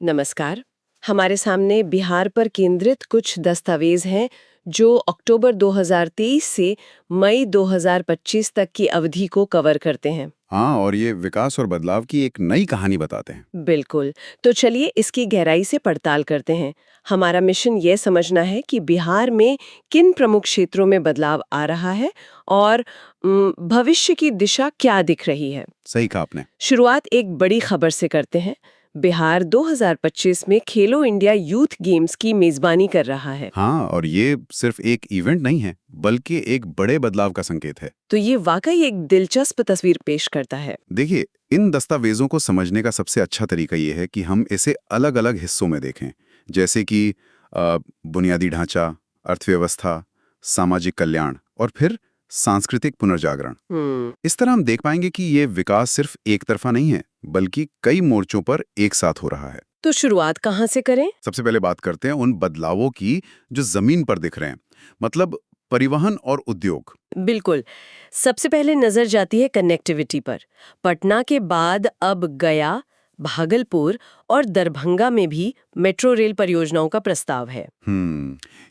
नमस्कार। हमारे सामने बिहार पर केंद्रित कुछ दस्तावेज हैं जो अक्टूबर 2023 से मई 2025 तक की अवधि को कवर करते हैं। हाँ, और ये विकास और बदलाव की एक नई कहानी बताते हैं। बिल्कुल। तो चलिए इसकी गहराई से पड़ताल करते हैं। हमारा मिशन ये समझना है कि बिहार में किन प्रमुख क्षेत्रों में बदलाव आ रहा है और भविष्य की दिशा क्या दिख रही है। सही कहा आपने। शुरुआत एक बड़ी खबर से करते हैं। बिहार 2025 में खेलो इंडिया यूथ गेम्स की मेजबानी कर रहा है। हाँ, और ये सिर्फ एक इवेंट नहीं है, बल्कि एक बड़े बदलाव का संकेत है। तो ये वाकई एक दिलचस्प तस्वीर पेश करता है। देखिए, इन दस्तावेजों को समझने का सबसे अच्छा तरीका ये है कि हम इसे अलग-अलग हिस्सों में देखें, जैसे कि बुनियादी ढांचा, अर्थव्यवस्था, सामाजिक कल्याण और फिर सांस्कृतिक पुनर्जागरण। इस तरह हम देख पाएंगे कि ये विकास सिर्फ एक तरफा नहीं है, बल्कि कई मोर्चों पर एक साथ हो रहा है। तो शुरुआत कहाँ से करें? सबसे पहले बात करते हैं उन बदलावों की जो जमीन पर दिख रहे हैं, मतलब परिवहन और उद्योग। बिल्कुल। सबसे पहले नजर जाती है कनेक्टिविटी पर। पटना के बाद अब गया, भागलपुर और दरभंगा में भी मेट्रो रेल परियोजनाओं का प्रस्ताव है।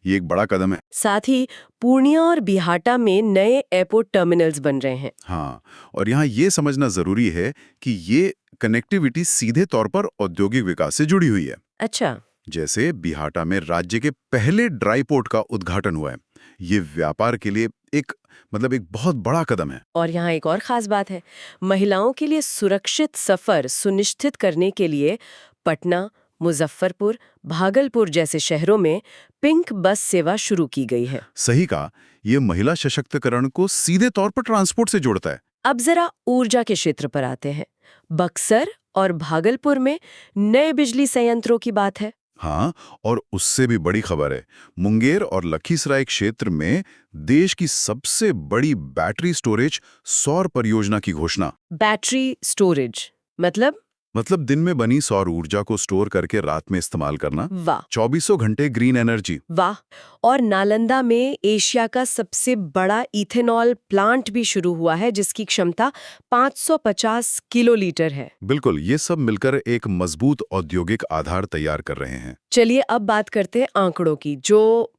ये एक बड़ा कदम है। साथ ही पूर्णिया और बिहाटा में नए एयरपोर्ट टर्मिनल्स बन रहे हैं। हाँ, और यहाँ ये समझना जरूरी है कि ये कनेक्टिविटी सीधे तौर पर औद्योगिक विकास से जुड़ी हुई है। अच्छा। जैसे बिहाटा में राज्य के पहले ड्राई पोर्ट का उद्घाटन हुआ है। ये व्यापार के लिए एक बहुत बड़ा कदम है। और यहाँ एक और खास बात है। महिलाओं के लिए सुरक्षित सफर सुनिश्चित करने के लिए पटना, मुजफ्फरपुर, भागलपुर जैसे शहरों में पिंक बस सेवा शुरू की गई है। सही कहा, ये महिला सशक्तिकरण को सीधे तौर पर ट्रांसपोर्ट से जोड़ता है। अब जरा ऊर्जा के क्षेत्र पर आते हैं। बक्सर और भागलपुर में नए बिजली संयंत्रों की बात है। हाँ, और उससे भी बड़ी खबर है, मुंगेर और लखीसराय क्षेत्र में देश की सबसे बड़ी बैटरी स्टोरेज सौर परियोजना की घोषणा। बैटरी स्टोरेज मतलब? मतलब दिन में बनी सौर ऊर्जा को स्टोर करके रात में इस्तेमाल करना। वाह। 24 घंटे ग्रीन एनर्जी। वाह। और नालंदा में एशिया का सबसे बड़ा इथेनॉल प्लांट भी शुरू हुआ है जिसकी क्षमता 550 किलोलीटर है। बिल्कुल, ये सब मिलकर एक मजबूत औद्योगिक आधार तैयार कर रहे हैं। चलिए अब बात करते हैं आंकड़ों की जो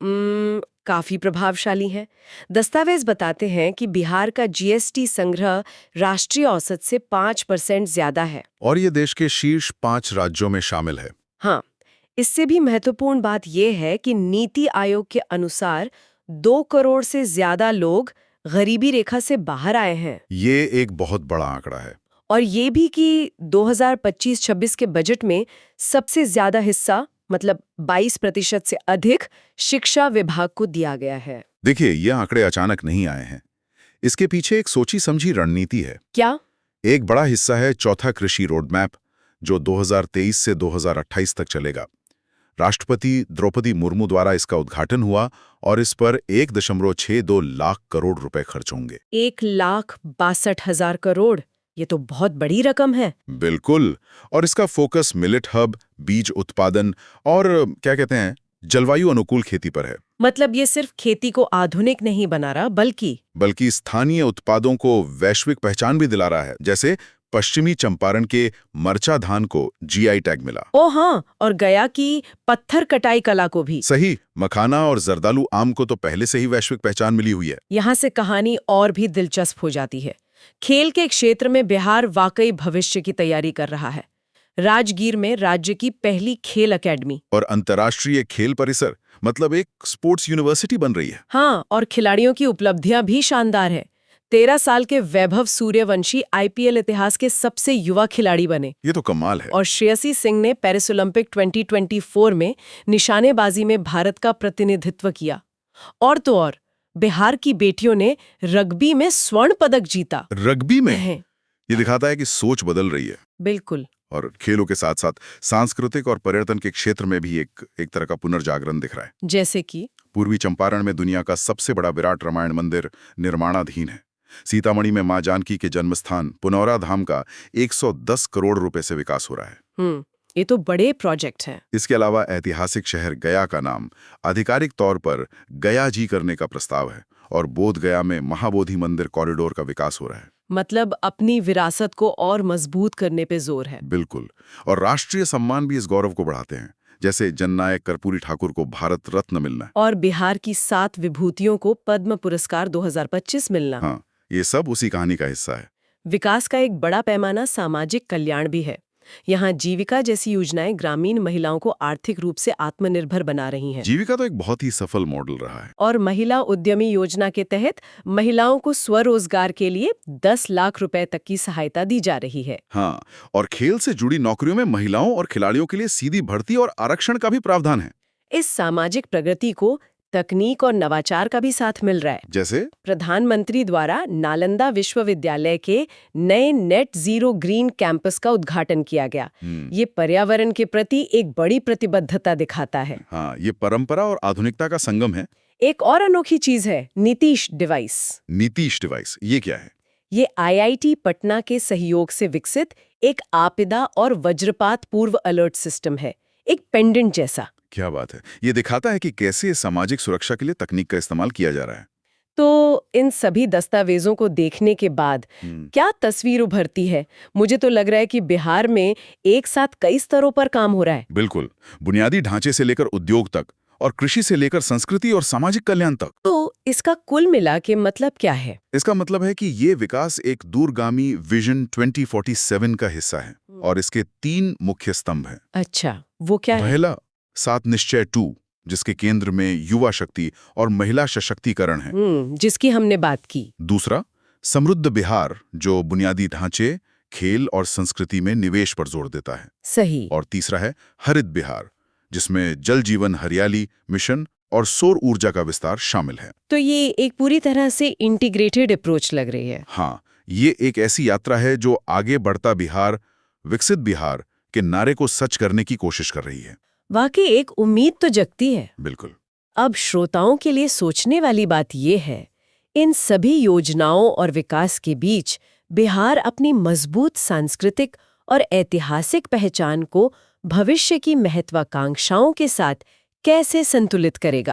काफी प्रभावशाली हैं। दस्तावेज बताते हैं कि बिहार का जीएसटी संग्रह राष्ट्रीय औसत से 5% ज्यादा है। और ये देश के शीर्ष 5 राज्यों में शामिल है। हाँ, इससे भी महत्वपूर्ण बात यह है कि नीति आयोग के अनुसार 2 करोड़ से ज्यादा लोग गरीबी रेखा से बाहर आए हैं। ये एक बहुत बड़ा आंकड़ा है। और ये भी कि 2025-26 के बजट में सबसे ज्यादा हिस्सा मतलब 22% से अधिक शिक्षा विभाग को दिया गया है। देखिए, ये आंकड़े अचानक नहीं आए हैं। इसके पीछे एक सोची समझी रणनीति है। क्या? एक बड़ा हिस्सा है चौथा कृषि रोडमैप, जो 2023 से 2028 तक चलेगा। राष्ट्रपति द्रौपदी मुर्मू द्वारा इसका उद्घाटन हुआ और इस पर 1.62 लाख करोड़ रुपए खर्च होंगे। 1,62,000 करोड़, ये तो बहुत बड़ी रकम है। बिल्कुल, और इसका फोकस मिलेट हब, बीज उत्पादन और क्या कहते हैं, जलवायु अनुकूल खेती पर है। मतलब ये सिर्फ खेती को आधुनिक नहीं बना रहा बल्कि स्थानीय उत्पादों को वैश्विक पहचान भी दिला रहा है। जैसे पश्चिमी चंपारण के मरचा धान को जीआई टैग मिला। ओ हाँ, और गया की पत्थर कटाई कला को भी। सही, मखाना और जर्दालू आम को तो पहले से ही वैश्विक पहचान मिली हुई है। यहाँ से कहानी और भी दिलचस्प हो जाती है। खेल के क्षेत्र में बिहार वाकई भविष्य की तैयारी कर रहा है। राजगीर में राज्य की पहली खेल एकेडमी और अंतर्राष्ट्रीय खेल परिसर, मतलब एक स्पोर्ट्स यूनिवर्सिटी बन रही है। हाँ, और खिलाड़ियों की उपलब्धियां भी शानदार है। 13 साल के वैभव सूर्यवंशी आईपीएल इतिहास के सबसे युवा खिलाड़ी बने। ये तो कमाल है। और श्रेयसी सिंह ने पेरिस ओलंपिक 2024 में निशानेबाजी में भारत का प्रतिनिधित्व किया। और तो और बिहार की बेटियों ने रग्बी में स्वर्ण पदक जीता। रग्बी में? ये दिखाता है कि सोच बदल रही है। बिल्कुल। और खेलों के साथ साथ सांस्कृतिक और पर्यटन के क्षेत्र में भी एक तरह का पुनर्जागरण दिख रहा है। जैसे कि पूर्वी चंपारण में दुनिया का सबसे बड़ा विराट रामायण मंदिर निर्माणाधीन है। सीतामढ़ी में मां जानकी के जन्मस्थान पुनौरा धाम का 110 करोड़ रुपए से विकास हो रहा है। ये तो बड़े प्रोजेक्ट हैं। इसके अलावा ऐतिहासिक शहर गया का नाम आधिकारिक तौर पर गया जी करने का प्रस्ताव है और बोध गया में महाबोधि मंदिर कॉरिडोर का विकास हो रहा है। मतलब अपनी विरासत को और मजबूत करने पे जोर है। बिल्कुल। और राष्ट्रीय सम्मान भी इस गौरव को बढ़ाते हैं, जैसे जननायक कर्पूरी ठाकुर को भारत रत्न मिलना। और बिहार की 7 विभूतियों को पद्म पुरस्कार 2025 मिलना। हाँ, ये सब उसी कहानी का हिस्सा है। विकास का एक बड़ा पैमाना सामाजिक कल्याण भी है। यहाँ जीविका जैसी योजनाएं ग्रामीण महिलाओं को आर्थिक रूप से आत्मनिर्भर बना रही हैं। जीविका तो एक बहुत ही सफल मॉडल रहा है। और महिला उद्यमी योजना के तहत महिलाओं को स्वरोजगार के लिए 10 लाख रुपए तक की सहायता दी जा रही है। हाँ, और खेल से जुड़ी नौकरियों में महिलाओं और खिलाड़ियों के लिए सीधी भर्ती और आरक्षण का भी प्रावधान है। इस सामाजिक प्रगति को तकनीक और नवाचार का भी साथ मिल रहा है। जैसे प्रधानमंत्री द्वारा नालंदा विश्वविद्यालय के नए नेट जीरो ग्रीन कैंपस का उद्घाटन किया गया। ये पर्यावरण के प्रति एक बड़ी प्रतिबद्धता दिखाता है। हाँ, ये परंपरा और आधुनिकता का संगम है। एक और अनोखी चीज है नीतीश डिवाइस। नीतीश डिवाइस, ये क्या है? ये IIT पटना के सहयोग से विकसित एक आपदा और वज्रपात पूर्व अलर्ट सिस्टम है, एक पेंडेंट जैसा। क्या बात है। ये दिखाता है कि कैसे सामाजिक सुरक्षा के लिए तकनीक का इस्तेमाल किया जा रहा है। तो इन सभी दस्तावेजों को देखने के बाद क्या तस्वीर उभरती है? मुझे तो लग रहा है कि बिहार में एक साथ कई स्तरों पर काम हो रहा है। बिल्कुल, बुनियादी ढांचे से लेकर उद्योग तक और कृषि से लेकर संस्कृति और सामाजिक कल्याण तक। तो इसका कुल मिला के मतलब क्या है? इसका मतलब है कि ये विकास एक दूरगामी विजन 2047 का हिस्सा है और इसके 3 मुख्य स्तंभ हैं। अच्छा, वो क्या है? पहला 7 निश्चय 2, जिसके केंद्र में युवा शक्ति और महिला सशक्तिकरण है। जिसकी हमने बात की। दूसरा समृद्ध बिहार, जो बुनियादी ढांचे, खेल और संस्कृति में निवेश पर जोर देता है। सही। और तीसरा है हरित बिहार, जिसमें जल जीवन हरियाली मिशन और सौर ऊर्जा का विस्तार शामिल है। तो ये एक पूरी तरह से इंटीग्रेटेड अप्रोच लग रही है। हाँ, ये एक ऐसी यात्रा है जो आगे बढ़ता बिहार, विकसित बिहार के नारे को सच करने की कोशिश कर रही है। वाकई एक उम्मीद तो जगती है। बिल्कुल। अब श्रोताओं के लिए सोचने वाली बात यह है, इन सभी योजनाओं और विकास के बीच बिहार अपनी मजबूत सांस्कृतिक और ऐतिहासिक पहचान को भविष्य की महत्वाकांक्षाओं के साथ कैसे संतुलित करेगा?